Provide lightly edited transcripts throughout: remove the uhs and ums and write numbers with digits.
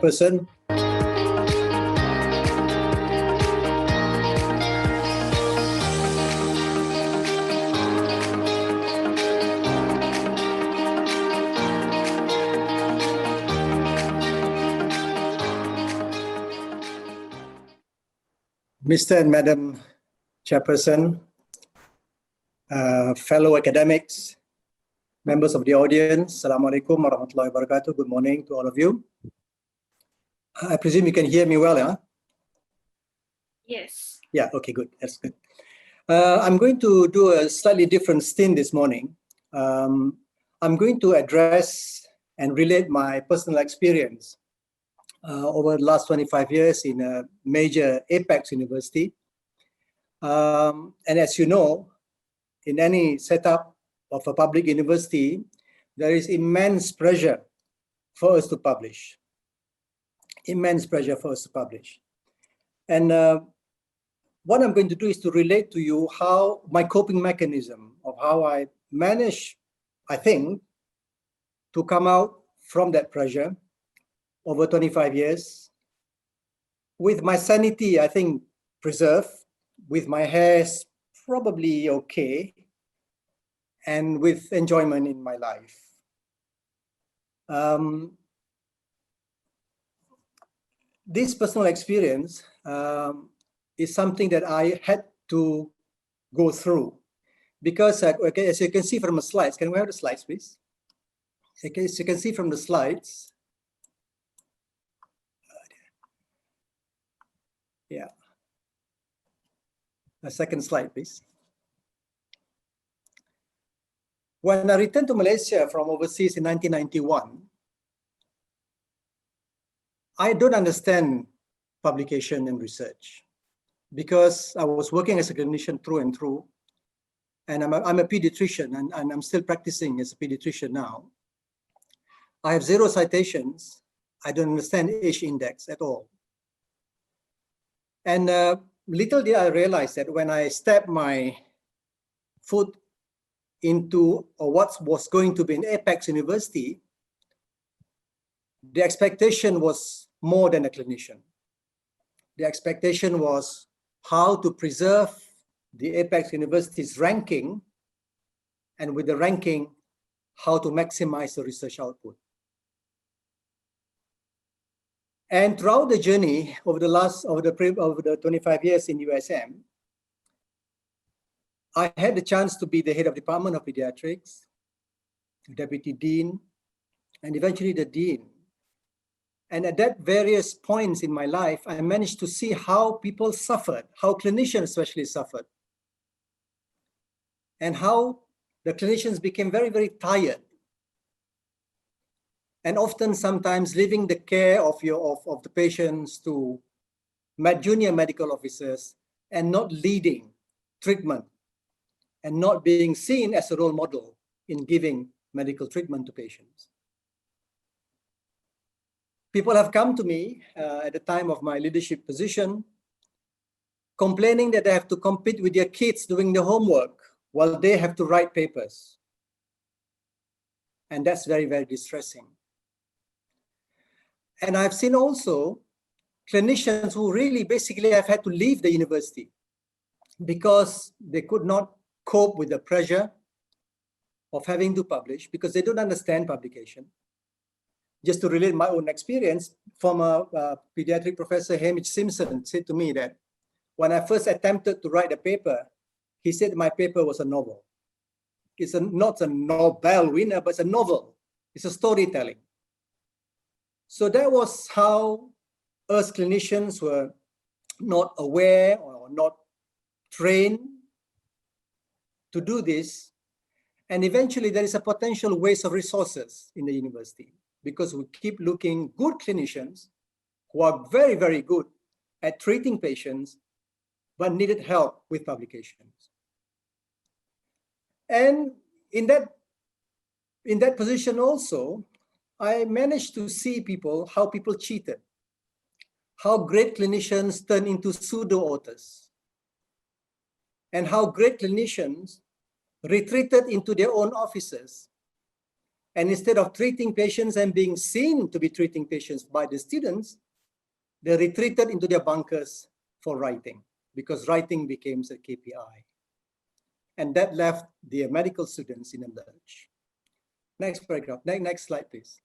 person. Mr. and Madam Chairperson, fellow academics, members of the audience, Assalamualaikum warahmatullahi wabarakatuh. Good morning to all of you. I presume you can hear me well, huh? Yes. Yeah, okay, good. That's good. I'm going to do a slightly different stint this morning. I'm going to address and relate my personal experience over the last 25 years in a major apex university. And as you know, in any setup of a public university, there is immense pressure for us to publish. Immense pressure for us to publish. And what I'm going to do is to relate to you how my coping mechanism of how I manage, I think, to come out from that pressure over 25 years with my sanity, I think, preserved, with my hairs probably okay, and with enjoyment in my life. This personal experience is something that I had to go through because, okay, as you can see from the slides, can we have the slides, please? Okay, as you can see from the slides, yeah. A second slide, please. When I returned to Malaysia from overseas in 1991, I don't understand publication and research because I was working as a clinician through and through, and I'm a pediatrician, and I'm still practicing as a pediatrician now. I have 0 citations. I don't understand age index at all. And little did I realize that when I stepped my foot into what was going to be an apex university, the expectation was more than a clinician. The expectation was how to preserve the apex university's ranking, and with the ranking, how to maximize the research output. And throughout the journey over the 25 years in USM, I had the chance to be the head of Department of Pediatrics, Deputy Dean, and eventually the Dean. And at that various points in my life, I managed to see how people suffered, how clinicians especially suffered, and how the clinicians became very, very tired. And often, sometimes leaving the care of the patients to junior medical officers and not leading treatment and not being seen as a role model in giving medical treatment to patients. People have come to me at the time of my leadership position, complaining that they have to compete with their kids doing the homework while they have to write papers. And that's very, very distressing. And I've seen also clinicians who really basically have had to leave the university because they could not cope with the pressure of having to publish because they don't understand publication. Just to relate my own experience, former pediatric professor Hamish Simpson said to me that when I first attempted to write a paper, he said my paper was a novel. It's not a Nobel winner, but it's a novel. It's a storytelling. So that was how us clinicians were not aware or not trained to do this. And eventually there is a potential waste of resources in the university because we keep looking good clinicians who are very, very good at treating patients, but needed help with publications. And in that position also, I managed to see how people cheated, how great clinicians turn into pseudo-authors, and how great clinicians retreated into their own offices And instead of treating patients and being seen to be treating patients by the students, they retreated into their bunkers for writing, because writing became a KPI. And that left the medical students in a lurch. Next paragraph, next slide, please.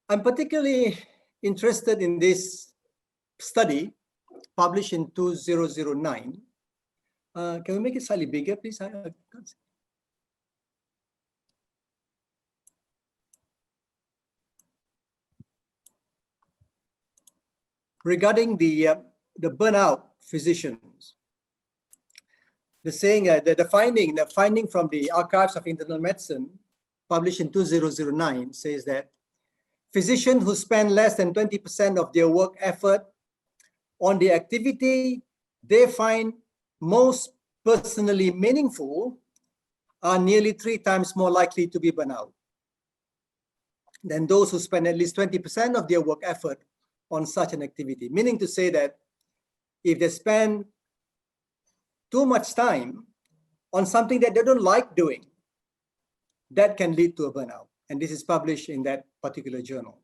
I'm particularly interested in this study published in 2009. Can we make it slightly bigger, please? I can't see. Regarding the burnout physicians, the saying the finding from the Archives of Internal Medicine, published in 2009, says that physicians who spend less than 20% of their work effort on the activity they find most personally meaningful are nearly 3 times more likely to be burnout than those who spend at least 20% of their work effort on such an activity. Meaning to say that if they spend too much time on something that they don't like doing, that can lead to a burnout. And this is published in that particular journal.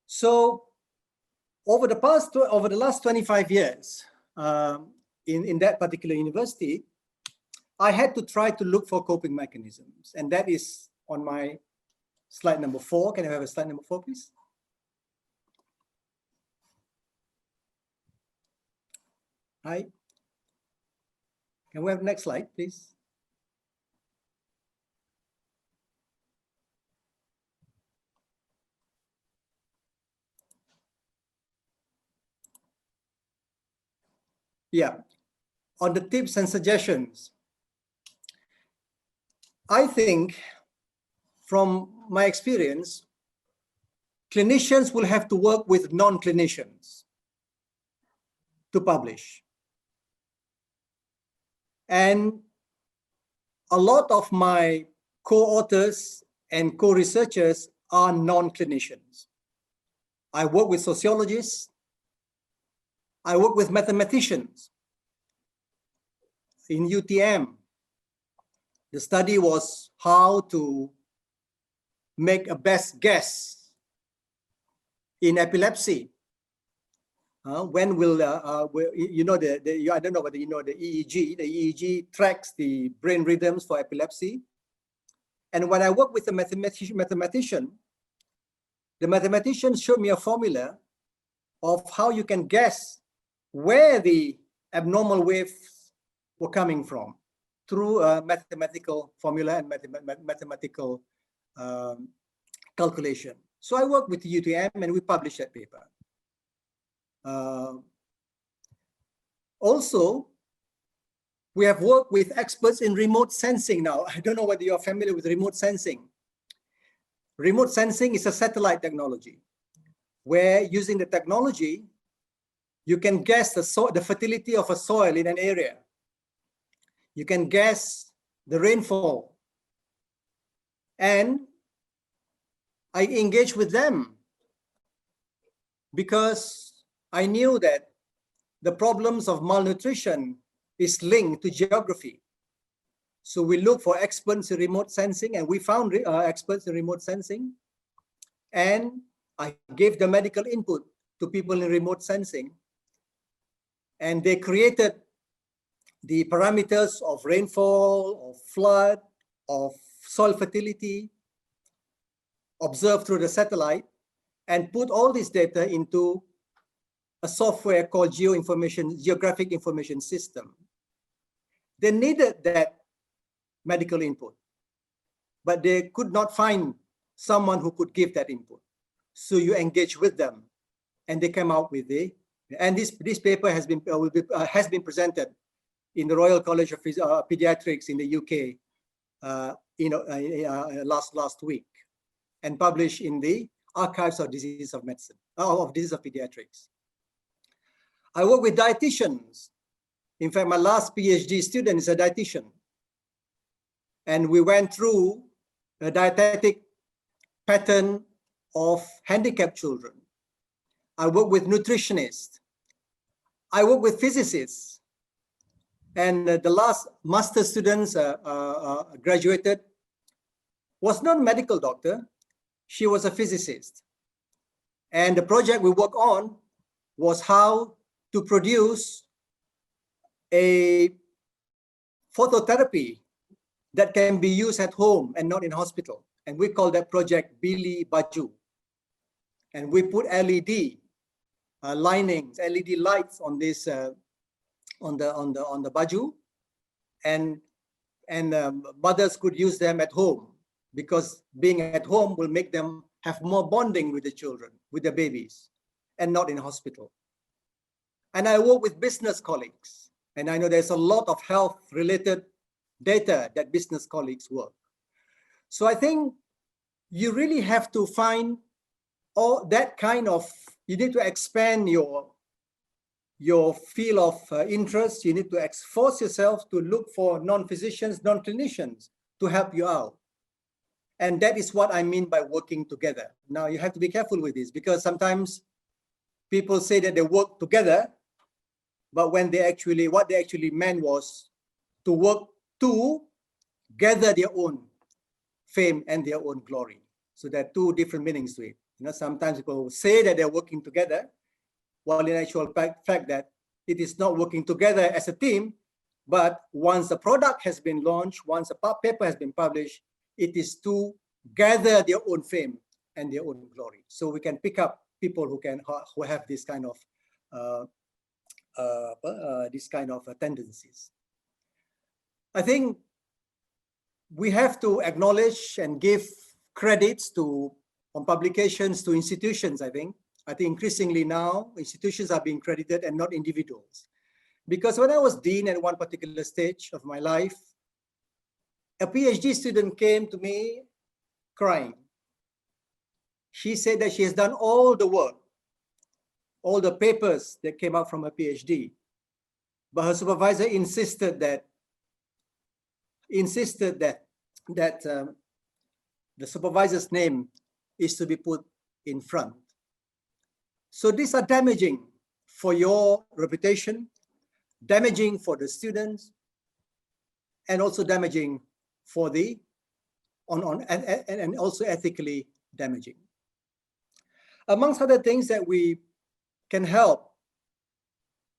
So over the last 25 years in that particular university, I had to try to look for coping mechanisms. And that is on my slide number 4. Can I have a slide number 4, please? Hi. Can we have the next slide, please? Yeah, on the tips and suggestions, I think from my experience, clinicians will have to work with non-clinicians to publish. And a lot of my co-authors and co-researchers are non-clinicians. I work with sociologists. I work with mathematicians. In UTM, the study was how to make a best guess in epilepsy. When will you know I don't know whether you know the EEG. The EEG tracks the brain rhythms for epilepsy. And when I work with a mathematician, the mathematician showed me a formula of how you can guess where the abnormal waves were coming from through a mathematical formula and mathematical calculation. So I worked with UTM and we published that paper. Also, we have worked with experts in remote sensing now. I don't know whether you're familiar with remote sensing. Remote sensing is a satellite technology where using the technology, you can guess the fertility of a soil in an area. You can guess the rainfall. And I engaged with them because I knew that the problems of malnutrition is linked to geography. So we look for experts in remote sensing, and we found experts in remote sensing. And I gave the medical input to people in remote sensing. And they created the parameters of rainfall, of flood, of soil fertility, observed through the satellite, and put all this data into a software called Geographic Information System. They needed that medical input, but they could not find someone who could give that input. So you engage with them, and they came out with and this paper has been presented in the Royal College of Pediatrics in the UK, last week, and published in the Archives of Disease of Medicine, of Disease of Pediatrics. I work with dietitians. In fact, my last PhD student is a dietitian. And we went through a dietetic pattern of handicapped children. I work with nutritionists. I work with physicists. And the last master students graduated was not a medical doctor. She was a physicist. And the project we worked on was how to produce a phototherapy that can be used at home and not in hospital. And we call that project Bili Baju. And we put LED linings, LED lights on this on the baju, and mothers could use them at home, because being at home will make them have more bonding with the children, with the babies, and not in hospital. And I work with business colleagues, and I know there's a lot of health-related data that business colleagues work. So I think you really have to find all that kind of, you need to expand your field of interest. You need to force yourself to look for non-physicians, non-clinicians to help you out. And that is what I mean by working together. Now you have to be careful with this, because sometimes people say that they work together, but when they actually, what they actually meant was to work to gather their own fame and their own glory. So there are two different meanings to it. You know, sometimes people say that they're working together, while in actual fact that it is not working together as a team, but once a product has been launched, once a paper has been published, it is to gather their own fame and their own glory. So we can pick up people who have this kind of tendencies. I think we have to acknowledge and give credits on publications to institutions. I think increasingly now institutions are being credited and not individuals. Because when I was dean at one particular stage of my life, a PhD student came to me crying. She said that she has done all the work, all the papers that came out from a PhD, but her supervisor insisted that the supervisor's name is to be put in front. So these are damaging for your reputation, damaging for the students, and also damaging for the and also ethically damaging. Amongst other things that we can help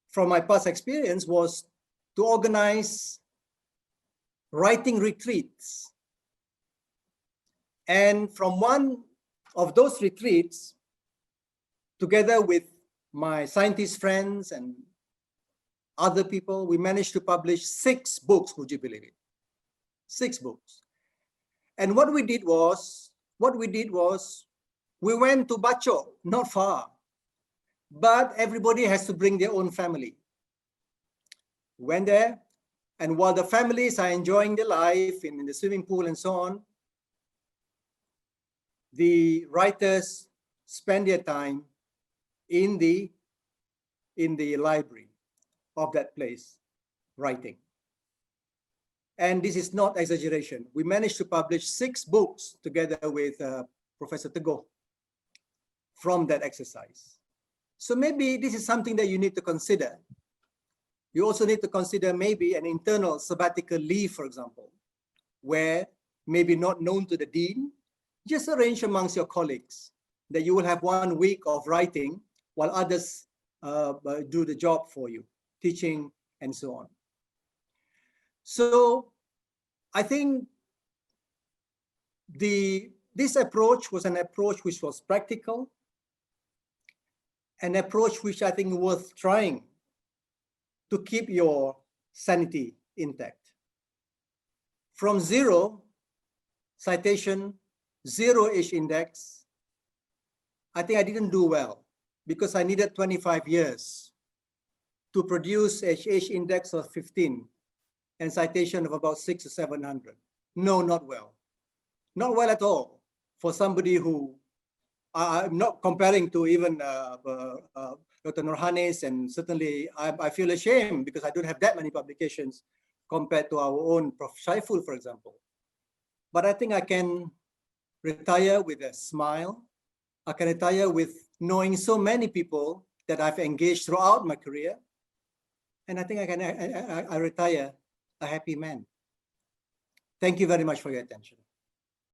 from my past experience was to organize writing retreats. And from one of those retreats, together with my scientist friends and other people, we managed to publish 6 books, would you believe it? 6 books. And what we did was, we went to Bacho, not far, but everybody has to bring their own family. We went there, and while the families are enjoying their life in the swimming pool and so on, the writers spend their time in the library of that place writing. And this is not exaggeration. We managed to publish 6 books together with Professor Teguh from that exercise. So maybe this is something that you need to consider. You also need to consider maybe an internal sabbatical leave, for example, where maybe not known to the dean, just arrange amongst your colleagues that you will have 1 week of writing while others do the job for you, teaching and so on. So I think this approach was an approach which was practical, an approach which I think worth trying to keep your sanity intact. From 0 citation, 0-ish index, I think I didn't do well because I needed 25 years to produce a H index of 15 and citation of about 600 or 700. No, not well. Not well at all for somebody who, I'm not comparing to even Dr. Nurhanis, and certainly I feel ashamed because I don't have that many publications compared to our own Prof. Shaiful, for example. But I think I can retire with a smile. I can retire with knowing so many people that I've engaged throughout my career. and I think I retire a happy man. Thank you very much for your attention.